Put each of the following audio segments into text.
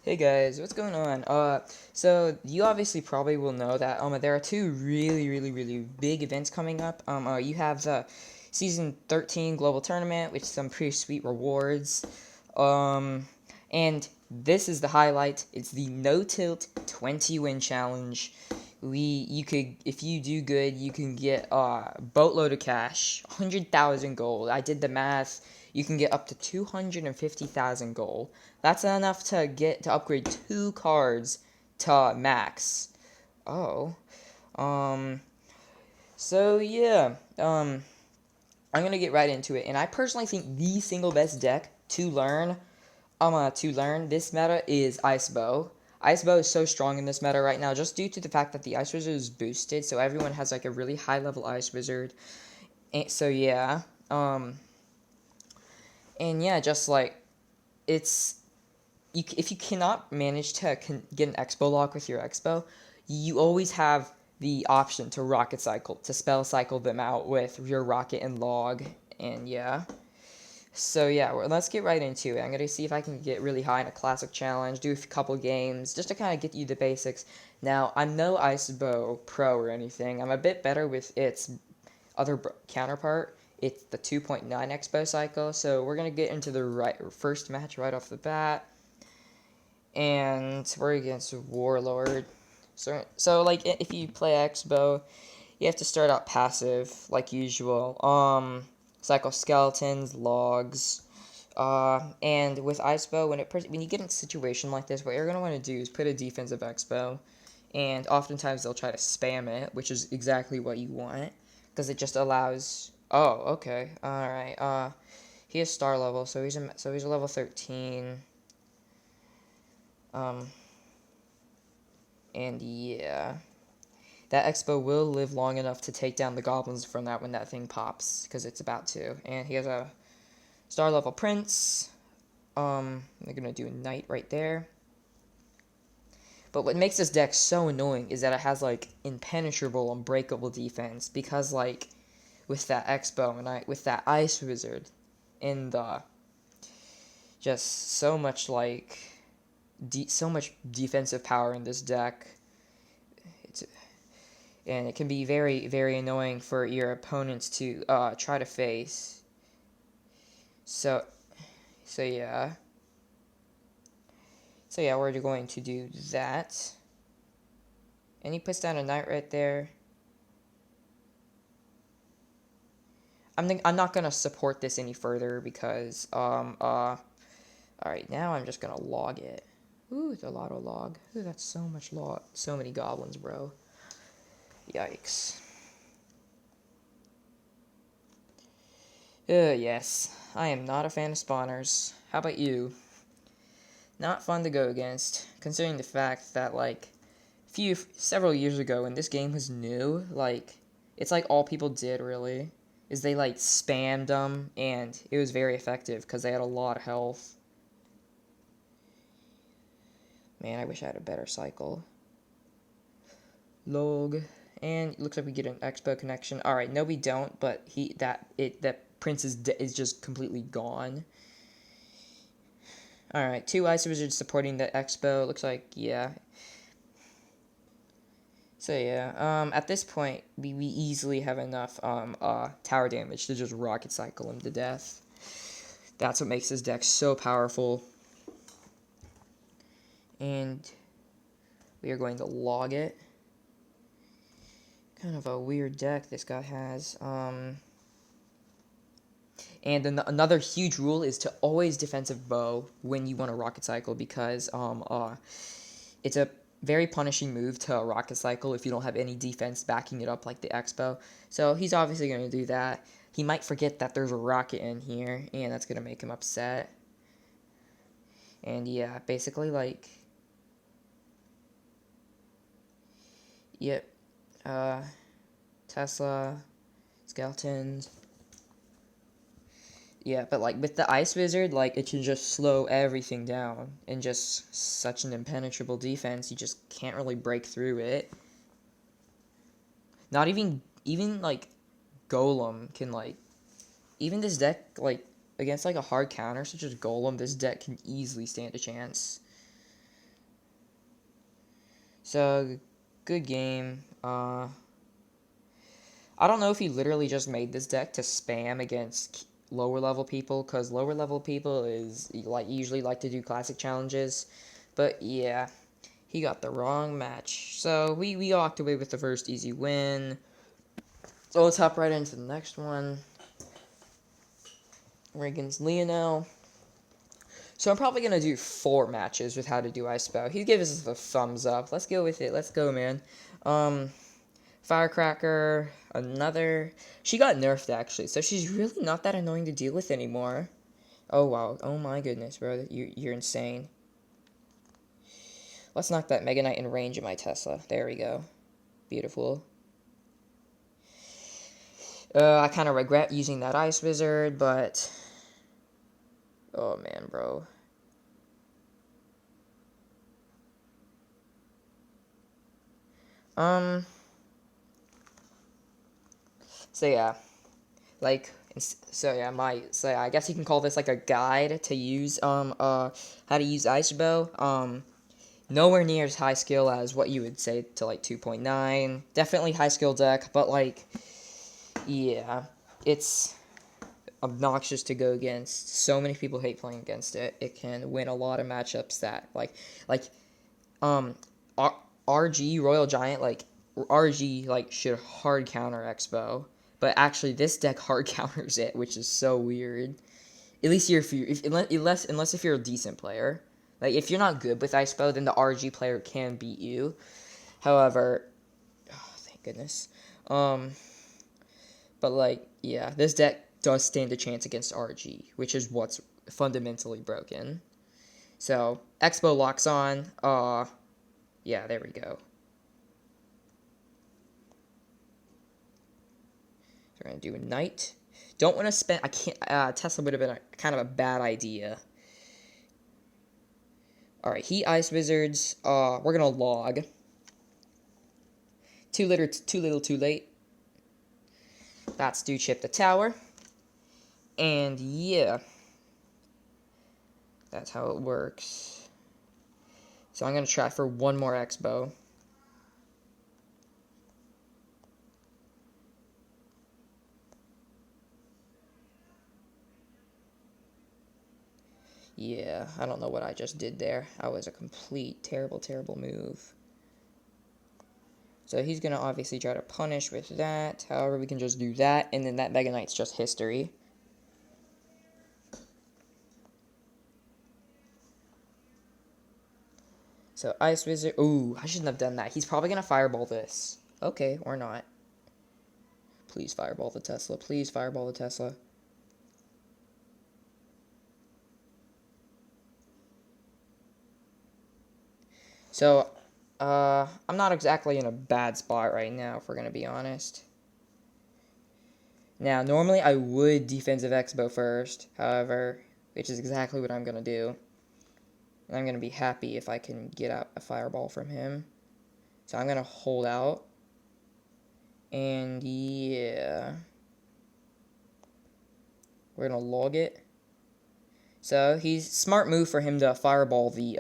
Hey guys, what's going on? So you obviously probably will know that there are two really big events coming up. You have the season 13 global tournament with some pretty sweet rewards. Um, and this is the highlight. It's the No Tilt 20 win challenge. You could, if you do good, you can get a boatload of cash, 100,000 gold. I did the math. You can get up to 250,000 gold. That's enough to upgrade two cards to max. Oh. Um so yeah. I'm gonna get right into it. And I personally think the single best deck to learn this meta is Ice Bow. Ice Bow is so strong in this meta right now just due to the fact that the Ice Wizard is boosted, so everyone has like a really high level Ice Wizard. And so yeah. And yeah, just like it's if you cannot manage to get an Expo lock with your Expo, you always have the option to rocket cycle, to spell cycle them out with your rocket and log, and yeah. So yeah, let's get right into it. I'm gonna see if I can get really high in a classic challenge, do a couple games, just to kind of get you the basics. Now, I'm no Icebo pro or anything. I'm a bit better with its other counterpart. It's the 2.9 Expo cycle, so we're gonna get into the first match right off the bat, and we're against Warlord. So like if you play Expo, you have to start out passive like usual. Cycle skeletons, logs. And with Icebo, when you get in a situation like this, what you're gonna want to do is put a defensive Expo, and oftentimes they'll try to spam it, which is exactly what you want, because it just allows. Oh, okay, all right. He is star level, so he's a level 13. Um, and yeah, that Expo will live long enough to take down the goblins from that when that thing pops, because it's about to. And he has a star level prince. They're gonna do a knight right there. But what makes this deck so annoying is that it has like impenetrable, unbreakable defense, because like with that Expo and with that Ice Wizard, and just so much like so much defensive power in this deck. It's and it can be very annoying for your opponents to try to face. So so yeah. So yeah, we're going to do that. And he puts down a knight right there. I'm not gonna support this any further because alright, now I'm just gonna log it. Ooh, the lotto log. Ooh, that's so much log, so many goblins, bro. Yikes. Yes. I am not a fan of spawners. How about you? Not fun to go against, considering the fact that like several years ago when this game was new, like it's like all people did really is they like spammed them, and it was very effective because they had a lot of health. Man, I wish I had a better cycle. Log, and it looks like we get an expo connection. All right, no, we don't, but that prince is just completely gone. All right, two ice wizards supporting the expo. Looks like yeah. So yeah, at this point, we easily have enough tower damage to just rocket cycle him to death. That's what makes this deck so powerful. And we are going to log it. Kind of a weird deck this guy has. And another huge rule is to always defensive bow when you want to rocket cycle, because it's a very punishing move to a rocket cycle if you don't have any defense backing it up like the Expo. So he's obviously going to do that. He might forget that there's a rocket in here, and that's going to make him upset. And yeah, basically like, yep, Tesla, skeletons. Yeah, but like with the Ice Wizard, like it can just slow everything down, and just such an impenetrable defense, you just can't really break through it. Not even like Golem can like, even this deck like against like a hard counter such as Golem, this deck can easily stand a chance. So, good game. I don't know if he literally just made this deck to spam against lower level people, because lower level people is like usually like to do classic challenges. But yeah, he got the wrong match. So we walked away with the first easy win. So let's hop right into the next one. We're against Lionel. So I'm probably going to do 4 matches with how to do Ice Bow. He gives us the thumbs up. Let's go with it. Let's go, man. Firecracker, another. She got nerfed, actually, so she's really not that annoying to deal with anymore. Oh, wow. Oh, my goodness, bro. You're insane. Let's knock that Mega Knight in range of my Tesla. There we go. Beautiful. I kind of regret using that Ice Wizard, but... Oh, man, bro. So yeah, like, so yeah, I guess you can call this like a guide to use, how to use Ice Bow. Nowhere near as high skill as what you would say to like 2.9. Definitely high skill deck, but like, yeah, it's obnoxious to go against. So many people hate playing against it. It can win a lot of matchups that like um RG Royal Giant, like RG like should hard counter Expo, but actually this deck hard counters it, which is so weird. At least unless if you're a decent player. Like if you're not good with Icepo, then the RG player can beat you. However, oh, thank goodness. But like yeah, this deck does stand a chance against RG, which is what's fundamentally broken. So Expo locks on. Yeah, there we go. So we're gonna do a knight. Don't want to spend. I can't. Tesla would have been kind of a bad idea. All right, he ice wizards. We're gonna log. Too little, too late. That's do chip the tower. And yeah, that's how it works. So I'm gonna try for one more Expo. Yeah, I don't know what I just did there. That was a complete terrible move. So he's going to obviously try to punish with that. However, we can just do that, and then that Mega Knight's just history. So Ice Wizard... Ooh, I shouldn't have done that. He's probably going to Fireball this. Okay, or not. Please Fireball the Tesla. Please Fireball the Tesla. So, I'm not exactly in a bad spot right now, if we're going to be honest. Now, normally I would defensive Expo first, however, which is exactly what I'm going to do. And I'm going to be happy if I can get out a Fireball from him. So I'm going to hold out. And yeah. We're going to log it. So he's smart move for him to Fireball the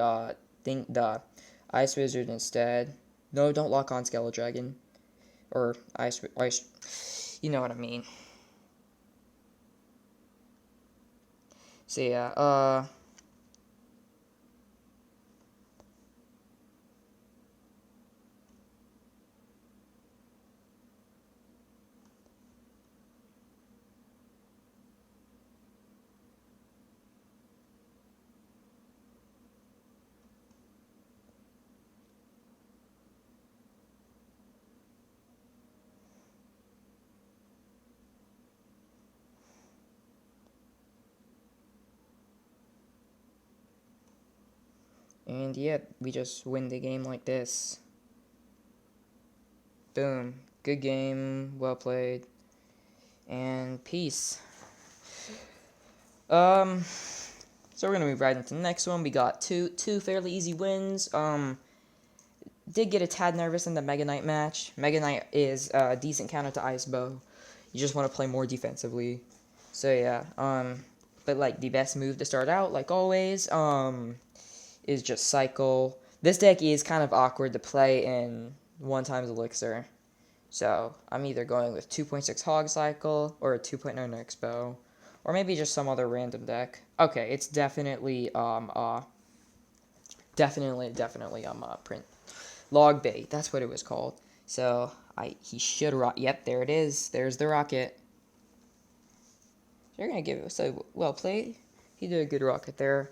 Ice Wizard instead. No, don't lock on Skeledragon. Or Ice, you know what I mean. So yeah, and yeah, we just win the game like this. Boom. Good game. Well played. And peace. So we're gonna move right into the next one. We got two fairly easy wins. Did get a tad nervous in the Mega Knight match. Mega Knight is a decent counter to Ice Bow. You just want to play more defensively. So yeah, but like the best move to start out, like always, is just cycle. This deck is kind of awkward to play in 1 times Elixir. So I'm either going with 2.6 Hog Cycle or a 2.9 Expo, or maybe just some other random deck. Okay, it's definitely print log bait. That's what it was called. So he should Yep, there it is. There's the rocket. You're gonna give it so well played. He did a good rocket there.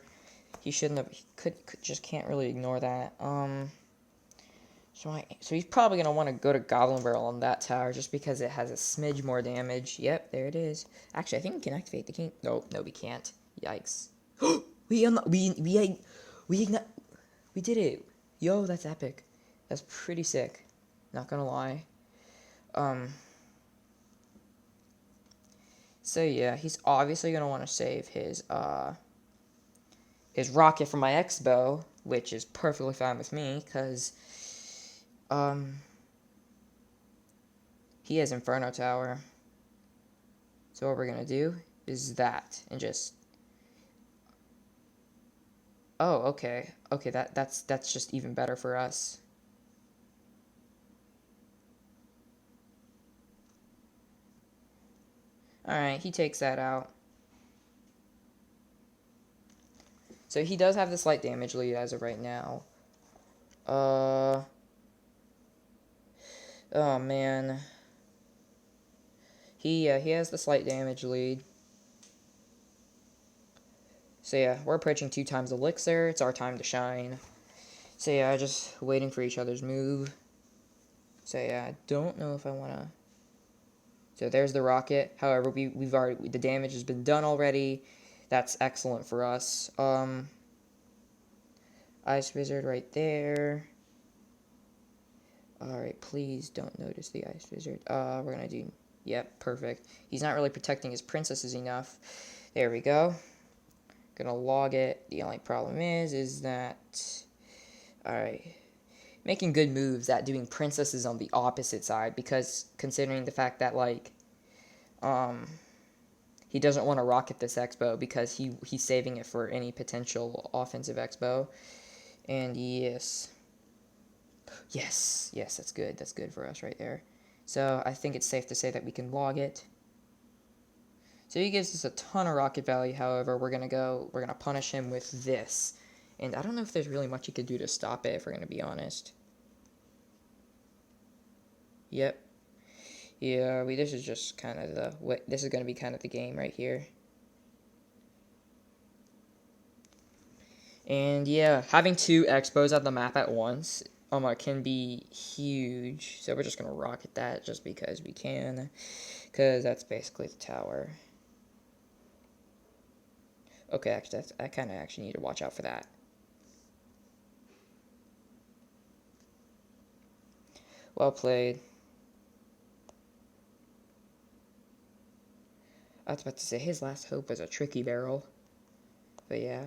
He shouldn't have. He could just can't really ignore that. So he's probably going to want to go to Goblin Barrel on that tower just because it has a smidge more damage. Yep, there it is. Actually, I think we can activate the king. No, we can't. Yikes. we did it. Yo, that's epic. That's pretty sick. Not gonna lie. So yeah, he's obviously gonna want to save his rocket for my X-bow, which is perfectly fine with me, because he has Inferno Tower. So what we're gonna do is that, and just... Oh, okay. Okay, that's just even better for us. Alright, he takes that out. So he does have the slight damage lead as of right now. Oh, man. He has the slight damage lead. So yeah, we're approaching 2 times Elixir. It's our time to shine. So yeah, just waiting for each other's move. So yeah, I don't know if I want to... So there's the rocket. However, we've already... The damage has been done already. That's excellent for us. Ice Wizard right there. Alright, please don't notice the Ice Wizard. We're gonna do... Yep, perfect. He's not really protecting his princesses enough. There we go. Gonna log it. The only problem is that... Alright. Making good moves at doing princesses on the opposite side, because considering the fact that, like, he doesn't want to rocket this Expo because he's saving it for any potential offensive Expo. And yes, that's good. That's good for us right there. So I think it's safe to say that we can log it. So he gives us a ton of rocket value. However, we're gonna punish him with this, and I don't know if there's really much he could do to stop it, if we're gonna be honest. Yep. Yeah, this is just kind of this is gonna be kind of the game right here. And yeah, having 2 Expos on the map at once can be huge. So we're just gonna rocket that just because we can, because that's basically the tower. Okay, actually, I kind of actually need to watch out for that. Well played. I was about to say his last hope was a tricky barrel, but yeah,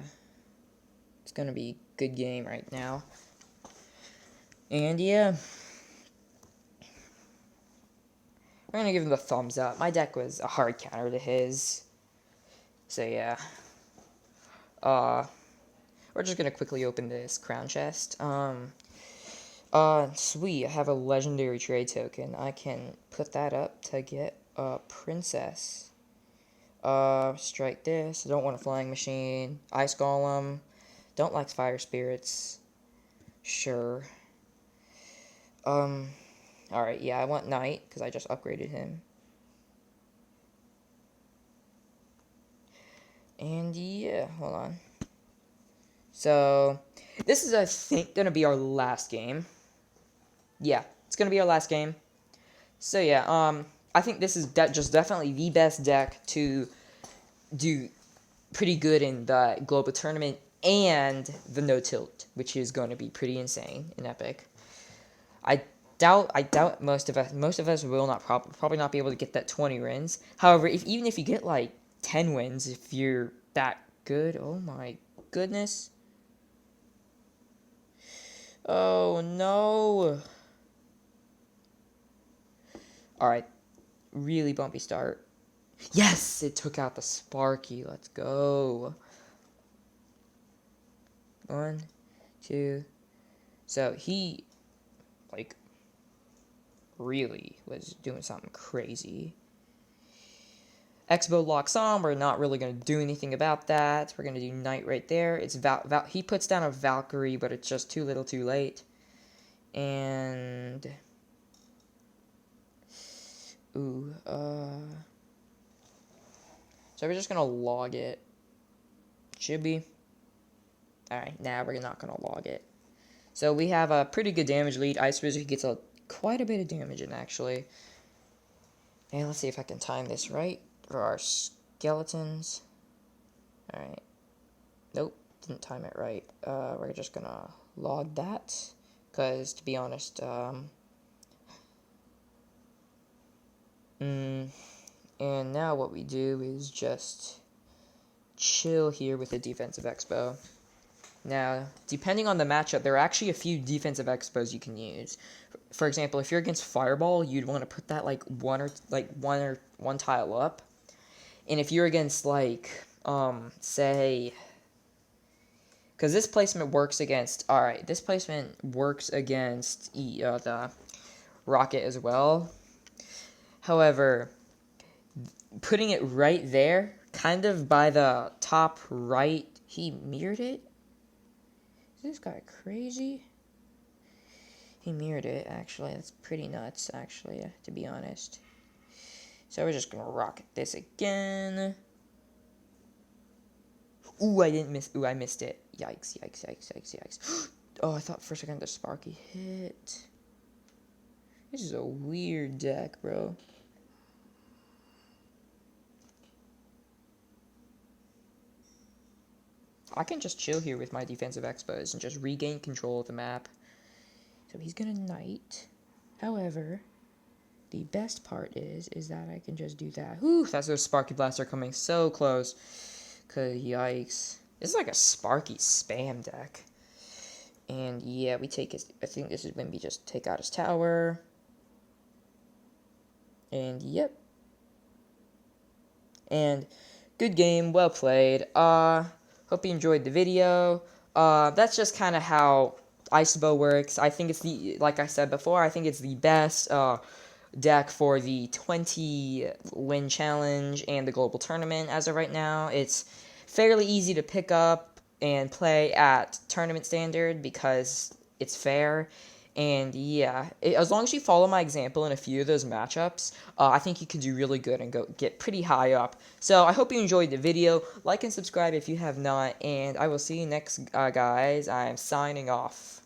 it's gonna be a good game right now. And yeah, we're gonna give him the thumbs up. My deck was a hard counter to his, so yeah. We're just gonna quickly open this crown chest. Sweet, I have a legendary trade token. I can put that up to get a princess. Strike this. I don't want a flying machine. Ice golem. Don't like fire spirits. Sure. Alright, yeah, I want knight, because I just upgraded him. And yeah, hold on. So, this is, I think, gonna be our last game. Yeah, it's gonna be our last game. So yeah, I think this is just definitely the best deck to do pretty good in the global tournament and the no tilt, which is going to be pretty insane in Epic. I doubt most of us will not probably not be able to get that 20 wins. However, even if you get like 10 wins, if you're that good, oh my goodness. Oh no. Alright, really bumpy start. Yes, it took out the Sparky. Let's go. 1, 2, So he, like, really was doing something crazy. Expo locks on. We're not really going to do anything about that. We're going to do Knight right there. It's he puts down a Valkyrie, but it's just too little too late. And... Ooh, So we're just going to log it. Should be. Alright, now we're not going to log it. So we have a pretty good damage lead. Ice Wizard gets quite a bit of damage in, actually. And let's see if I can time this right for our skeletons. Alright. Nope, didn't time it right. We're just gonna log that. Because, to be honest, and now what we do is just chill here with the defensive expo. Now, depending on the matchup, there are actually a few defensive expos you can use. For example, if you're against Fireball, you'd want to put that like one tile up. And if you're against say, because this placement works against this placement works against the Rocket as well. However, putting it right there, kind of by the top right, he mirrored it. Is this guy crazy? He mirrored it, actually. That's pretty nuts, actually, to be honest. So we're just gonna rocket this again. Ooh, I didn't miss. Ooh, I missed it. Yikes, yikes, yikes, yikes, yikes. Oh, I thought for a second the Sparky hit. This is a weird deck, bro. I can just chill here with my defensive expos and just regain control of the map. So he's gonna Knight. However, the best part is that I can just do that. Whew, that's those Sparky Blasts are coming so close. Cause yikes. This is like a Sparky spam deck. And yeah, we take his, I think this is when we just take out his tower. And yep. And good game, well played. Hope you enjoyed the video. That's just kind of how Ice Bow works. I think it's like I said before, I think it's the best deck for the 20 win challenge and the global tournament as of right now. It's fairly easy to pick up and play at tournament standard because it's fair. And yeah, as long as you follow my example in a few of those matchups, I think you can do really good and get pretty high up. So I hope you enjoyed the video. Like and subscribe if you have not, and I will see you next, guys. I'm signing off.